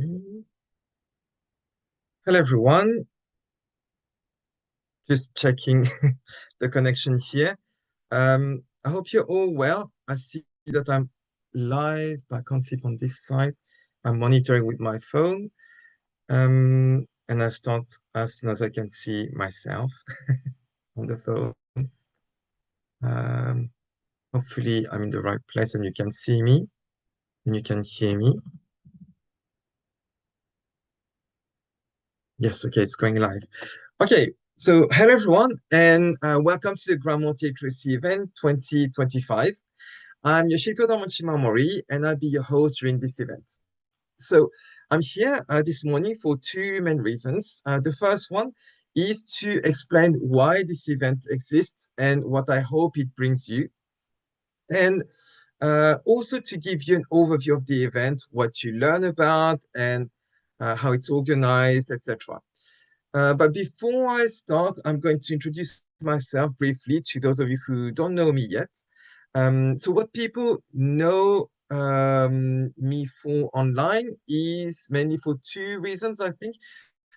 Okay. Hello, everyone. Just checking the connection here. I hope you're all well. I see that I'm live, but I can't see it on this side. I'm monitoring with my phone. And I start as soon as I can see myself on the phone. Um, Hopefully, I'm in the right place and you can see me and you can hear me. Yes, okay, it's going live. Okay, so hello everyone, and welcome to the Grand Multi-Literacy event 2025. I'm Yoshito Damochima Mori, and I'll be your host during this event. So I'm here this morning for two main reasons. The first one is to explain why this event exists and what I hope it brings you. And also to give you an overview of the event, what you learn about, and how it's organized, etc. But before I start, I'm going to introduce myself briefly to those of you who don't know me yet. So what people know me for online is mainly for two reasons, I think.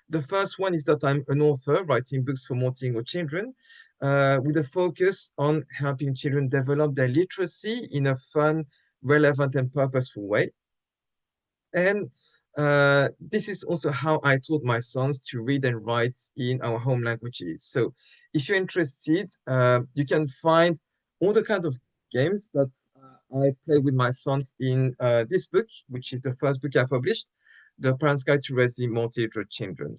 The first one is that I'm an author writing books for multilingual children, with a focus on helping children develop their literacy in a fun, relevant, and purposeful way. And this is also how I taught my sons to read and write in our home languages. So if you're interested, you can find all the kinds of games that I play with my sons in this book, which is the first book I published, The Parent's Guide to Raising Multiliterate Children.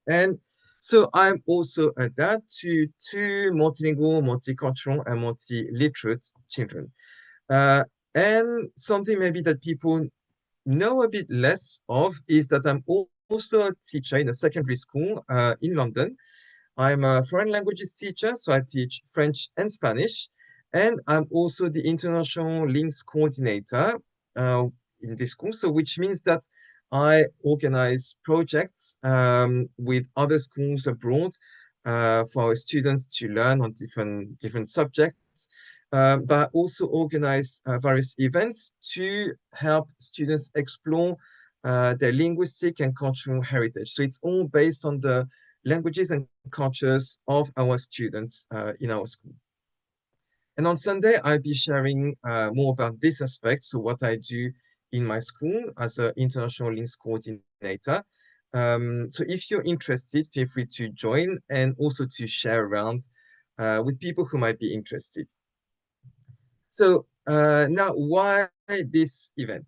And so I'm also a dad to two multilingual, multicultural, and multiliterate children. Uh, and something maybe that people know a bit less of is that I'm also a teacher in a secondary school in London. I'm a foreign languages teacher, so I teach French and Spanish. And I'm also the international links coordinator uh, in this school, so which means that I organize projects with other schools abroad for our students to learn on different subjects, but also organize various events to help students explore their linguistic and cultural heritage. So it's all based on the languages and cultures of our students in our school. And on Sunday, I'll be sharing more about this aspect, so what I do in my school as an international links coordinator. So if you're interested, feel free to join and also to share around with people who might be interested. So now, why this event?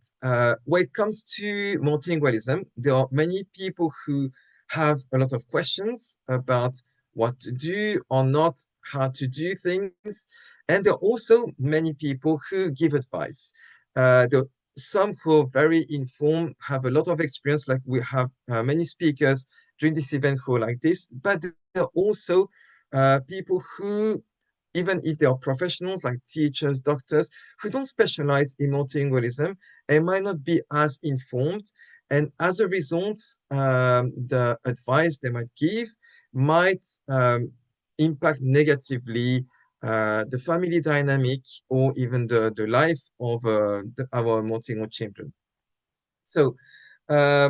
When it comes to multilingualism, there are many people who have a lot of questions about what to do or not, how to do things. And there are also many people who give advice. There are some who are very informed, have a lot of experience, like we have many speakers during this event who are like this, but there are also people who, even if they are professionals like teachers, doctors, who don't specialize in multilingualism and might not be as informed. And as a result, the advice they might give might impact negatively the family dynamic or even the life of our multilingual children. So uh,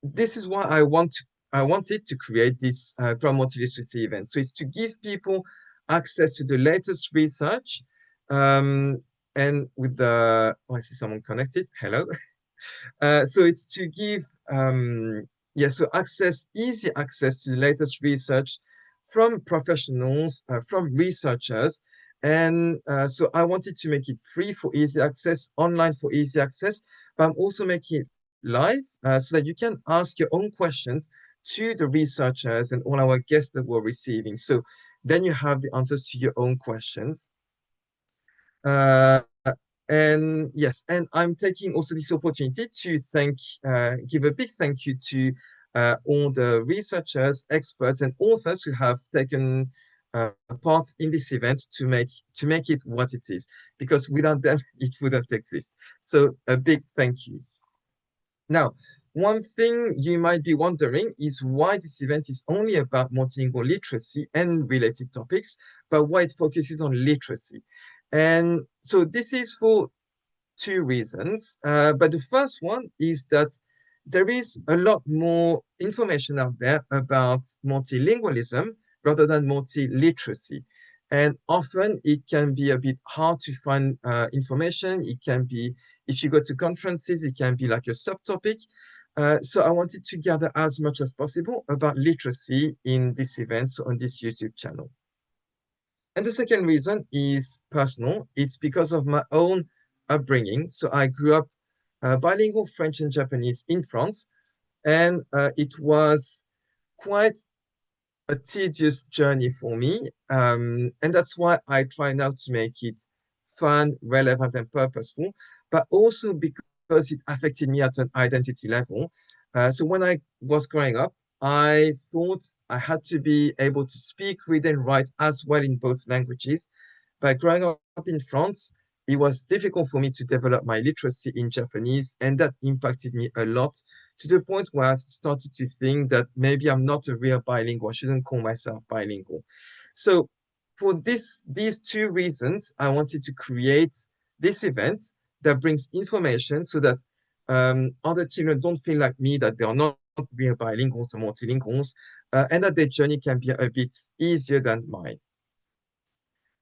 this is why I wanted to create this Grand Multiliteracy event. So it's to give people access to the latest research. Um, and with the, oh, I see someone connected. Hello. So it's to give, yeah, so easy access to the latest research from professionals, from researchers. And so I wanted to make it free for easy access, online for easy access, but I'm also making it live so that you can ask your own questions to the researchers and all our guests that we're receiving. So then you have the answers to your own questions. Uh, and yes, and I'm taking also this opportunity to give a big thank you to all the researchers, experts, and authors who have taken part in this event to make it what it is, because without them, it wouldn't exist. So a big thank you. Now, one thing you might be wondering is why this event is only about multilingual literacy and related topics, but why it focuses on literacy. And so this is for two reasons. But the first one is that there is a lot more information out there about multilingualism rather than multiliteracy. And often it can be a bit hard to find information. It can be, if you go to conferences, it can be like a subtopic. So I wanted to gather as much as possible about literacy in this event, so on this YouTube channel. And the second reason is personal. It's because of my own upbringing. So I grew up bilingual French and Japanese in France, and it was quite a tedious journey for me. And that's why I try now to make it fun, relevant, and purposeful, but also because it affected me at an identity level. So when I was growing up, I thought I had to be able to speak, read, and write as well in both languages. But growing up in France, it was difficult for me to develop my literacy in Japanese, and that impacted me a lot to the point where I started to think that maybe I'm not a real bilingual. I shouldn't call myself bilingual. So for these two reasons, I wanted to create this event that brings information so that other children don't feel like me, that they are not real bilinguals or multilinguals, and that their journey can be a bit easier than mine.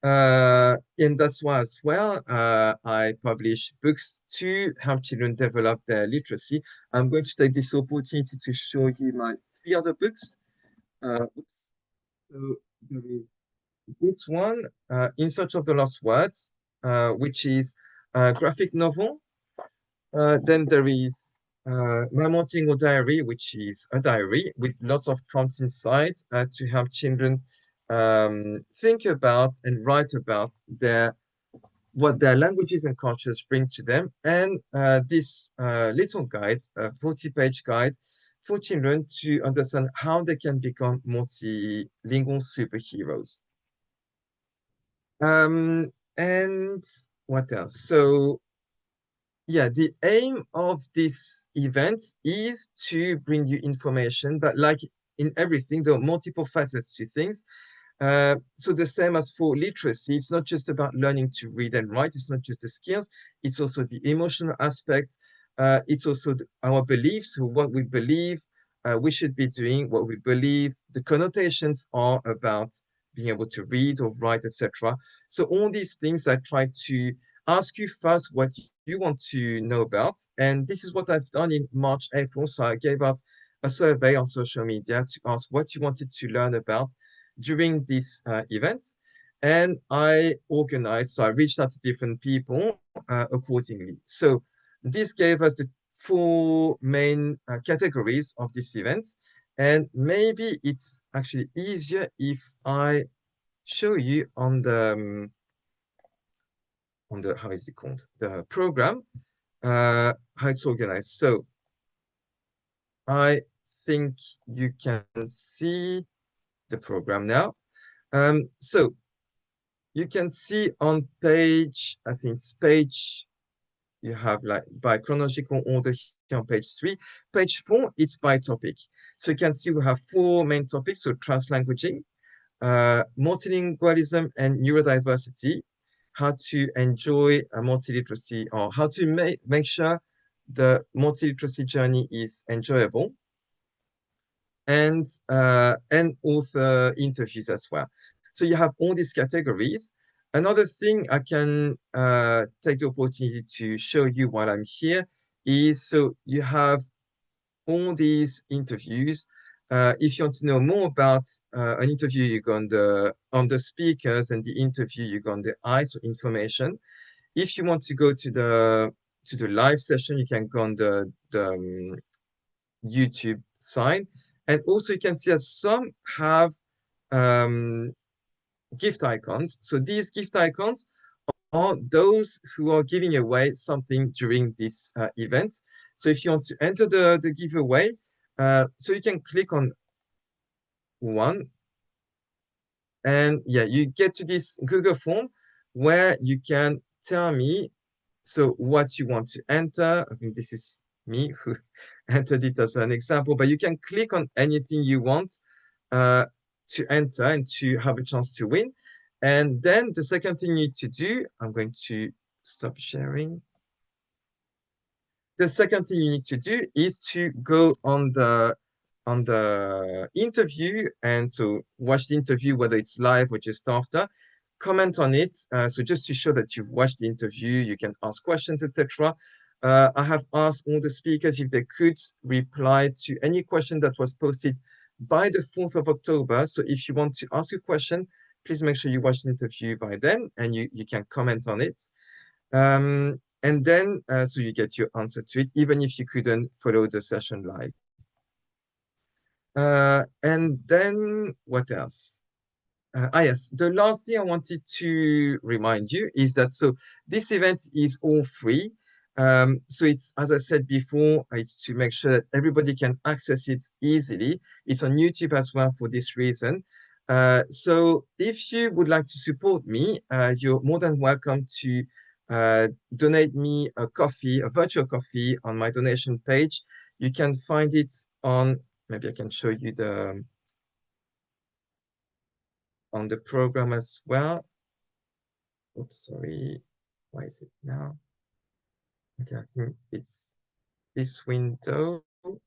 And that's why as well, I publish books to help children develop their literacy. I'm going to take this opportunity to show you my three other books. Oops. So there is this one, In Search of the Lost Words, which is a graphic novel. Then there is My Multilingual Diary, which is a diary with lots of prompts inside to help children think about and write about what their languages and cultures bring to them. And this little guide, a 40-page guide for children to understand how they can become multilingual superheroes. And what else? So yeah, the aim of this event is to bring you information, but like in everything, there are multiple facets to things. So the same as for literacy, it's not just about learning to read and write. It's not just the skills. It's also the emotional aspect. It's also our beliefs, what we believe we should be doing, what we believe. The connotations are about being able to read or write, etc. So all these things I try to ask you first what you want to know about. And this is what I've done in March, April. So I gave out a survey on social media to ask what you wanted to learn about during this event. And I organized, so I reached out to different people accordingly. So this gave us the four main categories of this event. And maybe it's actually easier if I show you on the how is it called? The program, how it's organized. So I think you can see the program now. So you can see on page, I think it's page, you have like by chronological order here on page 3. Page 4, it's by topic. So you can see we have four main topics, so translanguaging, multilingualism and neurodiversity, how to enjoy a multiliteracy or how to make sure the multiliteracy journey is enjoyable, and author interviews as well. So you have all these categories. Another thing I can take the opportunity to show you while I'm here is, so you have all these interviews. If you want to know more about an interview, you go on the speakers, and the interview, you go on the ICE information. If you want to go to the live session, you can go on the YouTube side. And also you can see that some have um, gift icons. So these gift icons are those who are giving away something during this event. So if you want to enter the giveaway, so you can click on one, and yeah, you get to this Google form where you can tell me so what you want to enter. I think this is me who entered it as an example, but you can click on anything you want to enter and to have a chance to win. And then the second thing you need to do, I'm going to stop sharing. The second thing you need to do is to go on the interview, and so watch the interview, whether it's live or just after. Comment on it. So just to show that you've watched the interview, you can ask questions, etc. I have asked all the speakers if they could reply to any question that was posted by the 4th of October. So if you want to ask a question, please make sure you watch the interview by then and you can comment on it. And then, so you get your answer to it, even if you couldn't follow the session live. And then what else? Yes, the last thing I wanted to remind you is that so this event is all free. So it's, as I said before, it's to make sure that everybody can access it easily. It's on YouTube as well for this reason. So if you would like to support me, you're more than welcome to donate me a coffee, a virtual coffee on my donation page. You can find it on, maybe I can show you the on the program as well. Oops, sorry. Why is it now? Okay, I think it's this window. Oh,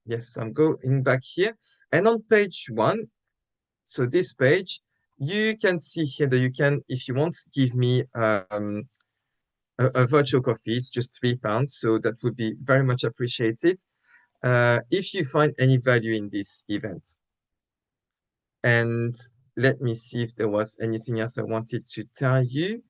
yes, I'm going back here. And on page 1, so this page, you can see here that you can, if you want, give me a virtual coffee. It's just £3, so that would be very much appreciated if you find any value in this event. And let me see if there was anything else I wanted to tell you.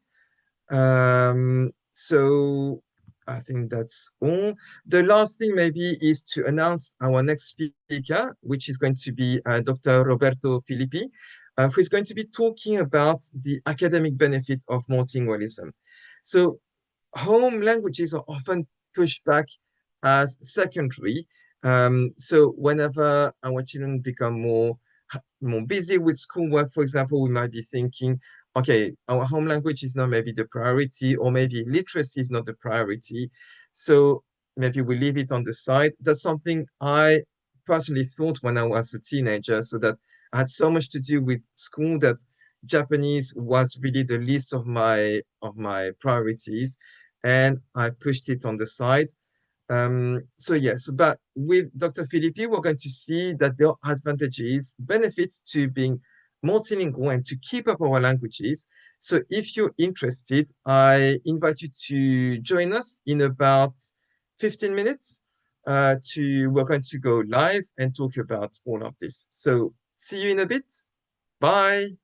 So I think that's all. The last thing maybe is to announce our next speaker, which is going to be Dr. Roberto Filippi, who is going to be talking about the academic benefit of multilingualism. So home languages are often pushed back as secondary. So whenever our children become more busy with schoolwork, for example, we might be thinking, okay, our home language is not maybe the priority, or maybe literacy is not the priority. So maybe we leave it on the side. That's something I personally thought when I was a teenager, so that I had so much to do with school that Japanese was really the least of my priorities, and I pushed it on the side. So yes, but with Dr. Filippi, we're going to see that there are advantages, benefits to being multilingual and to keep up our languages. So if you're interested, I invite you to join us in about 15 minutes. We're going to go live and talk about all of this. So see you in a bit. Bye.